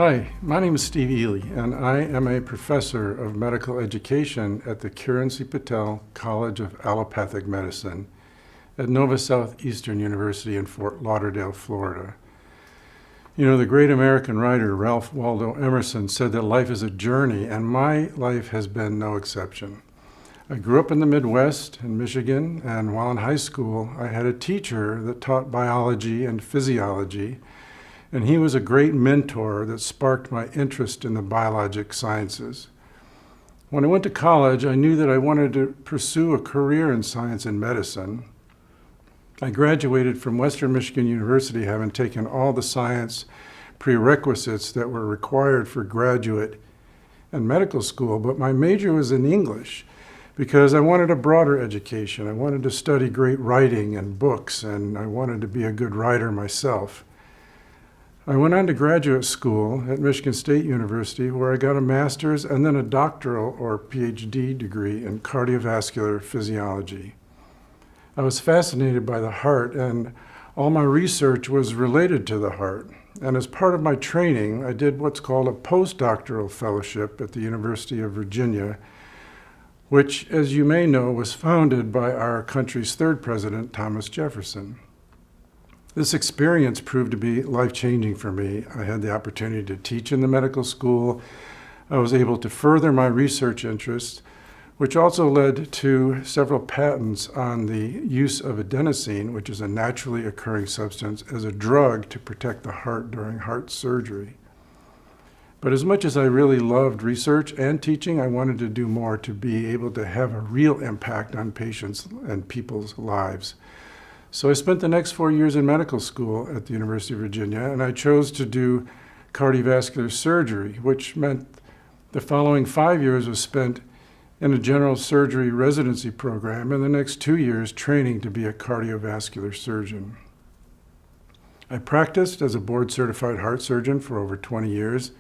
Hi, my name is Steve Ely, and I am a professor of medical education at the Kiran C. Patel College of Allopathic Medicine at Nova Southeastern University in Fort Lauderdale, Florida. You know, the great American writer Ralph Waldo Emerson said that life is a journey, and my life has been no exception. I grew up in the Midwest in Michigan, and while in high school, I had a teacher that taught biology and physiology, and he was a great mentor that sparked my interest in the biologic sciences. When I went to college, I knew that I wanted to pursue a career in science and medicine. I graduated from Western Michigan University having taken all the science prerequisites that were required for graduate and medical school, but my major was in English because I wanted a broader education. I wanted to study great writing and books, and I wanted to be a good writer myself. I went on to graduate school at Michigan State University, where I got a master's and then a doctoral or PhD degree in cardiovascular physiology. I was fascinated by the heart, and all my research was related to the heart. And as part of my training, I did what's called a postdoctoral fellowship at the University of Virginia, which, as you may know, was founded by our country's third president, Thomas Jefferson. This experience proved to be life-changing for me. I had the opportunity to teach in the medical school. I was able to further my research interests, which also led to several patents on the use of adenosine, which is a naturally occurring substance, as a drug to protect the heart during heart surgery. But as much as I really loved research and teaching, I wanted to do more to be able to have a real impact on patients and people's lives. So I spent the next 4 years in medical school at the University of Virginia, and I chose to do cardiovascular surgery, which meant the following 5 years was spent in a general surgery residency program, and the next 2 years training to be a cardiovascular surgeon. I practiced as a board-certified heart surgeon for over 20 years,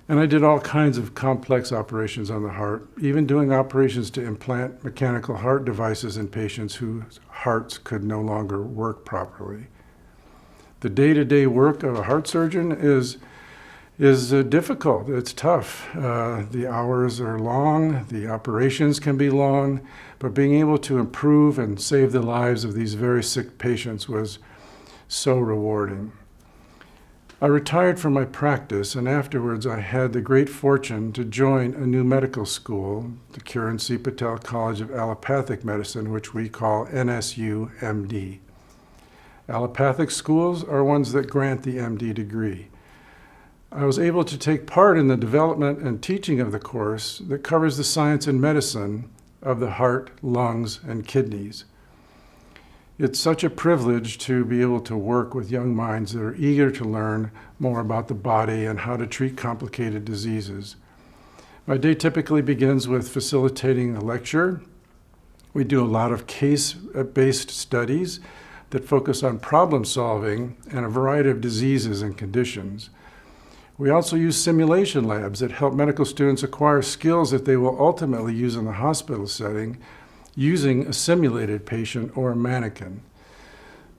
and I did all kinds of complex operations on the heart, even doing operations to implant mechanical heart devices in patients whose hearts could no longer work properly. The day-to-day work of a heart surgeon is difficult. It's tough. The hours are long, the operations can be long, but being able to improve and save the lives of these very sick patients was so rewarding. I retired from my practice, and afterwards I had the great fortune to join a new medical school, the Kiran C. Patel College of Allopathic Medicine, which we call NSU-MD. Allopathic schools are ones that grant the MD degree. I was able to take part in the development and teaching of the course that covers the science and medicine of the heart, lungs, and kidneys. It's such a privilege to be able to work with young minds that are eager to learn more about the body and how to treat complicated diseases. My day typically begins with facilitating a lecture. We do a lot of case-based studies that focus on problem solving and a variety of diseases and conditions. We also use simulation labs that help medical students acquire skills that they will ultimately use in the hospital setting, using a simulated patient or a mannequin.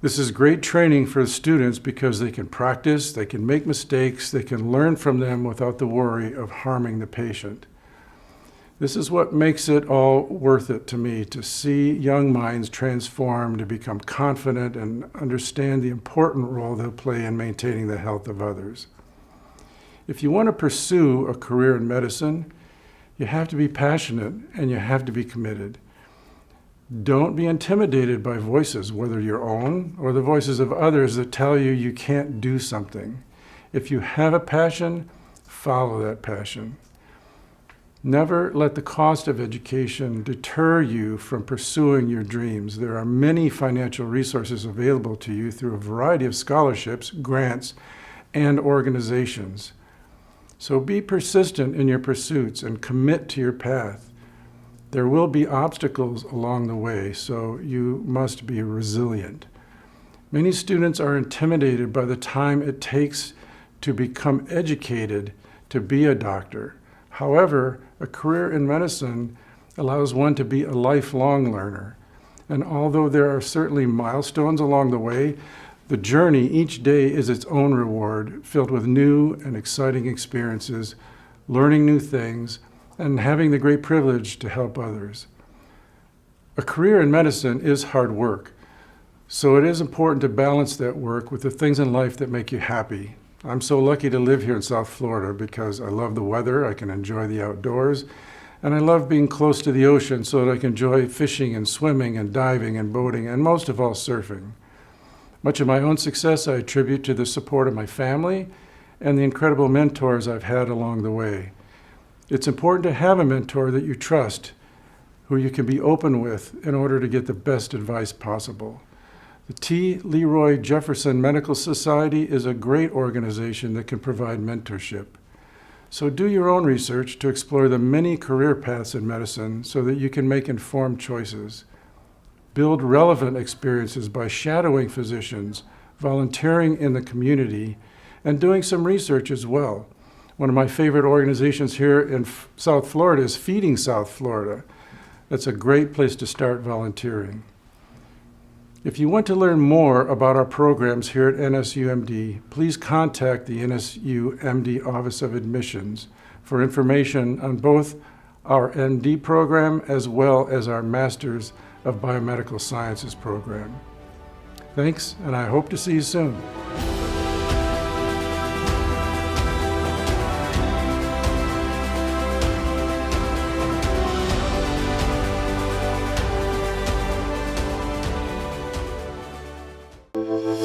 This is great training for the students because they can practice, they can make mistakes, they can learn from them without the worry of harming the patient. This is what makes it all worth it to me, to see young minds transform, to become confident and understand the important role they'll play in maintaining the health of others. If you want to pursue a career in medicine, you have to be passionate and you have to be committed. Don't be intimidated by voices, whether your own or the voices of others that tell you you can't do something. If you have a passion, follow that passion. Never let the cost of education deter you from pursuing your dreams. There are many financial resources available to you through a variety of scholarships, grants, and organizations. So be persistent in your pursuits and commit to your path. There will be obstacles along the way, so you must be resilient. Many students are intimidated by the time it takes to become educated to be a doctor. However, a career in medicine allows one to be a lifelong learner. And although there are certainly milestones along the way, The journey each day is its own reward, filled with new and exciting experiences, learning new things, and having the great privilege to help others. A career in medicine is hard work, so it is important to balance that work with the things in life that make you happy. I'm so lucky to live here in South Florida because I love the weather, I can enjoy the outdoors, and I love being close to the ocean so that I can enjoy fishing and swimming and diving and boating and most of all surfing. Much of my own success I attribute to the support of my family and the incredible mentors I've had along the way. It's important to have a mentor that you trust, who you can be open with in order to get the best advice possible. The T. Leroy Jefferson Medical Society is a great organization that can provide mentorship. So do your own research to explore the many career paths in medicine so that you can make informed choices. Build relevant experiences by shadowing physicians, volunteering in the community, and doing some research as well. One of my favorite organizations here in South Florida is Feeding South Florida. That's a great place to start volunteering. If you want to learn more about our programs here at NSUMD, please contact the NSUMD Office of Admissions for information on both our MD program as well as our Masters of Biomedical Sciences program. Thanks, and I hope to see you soon.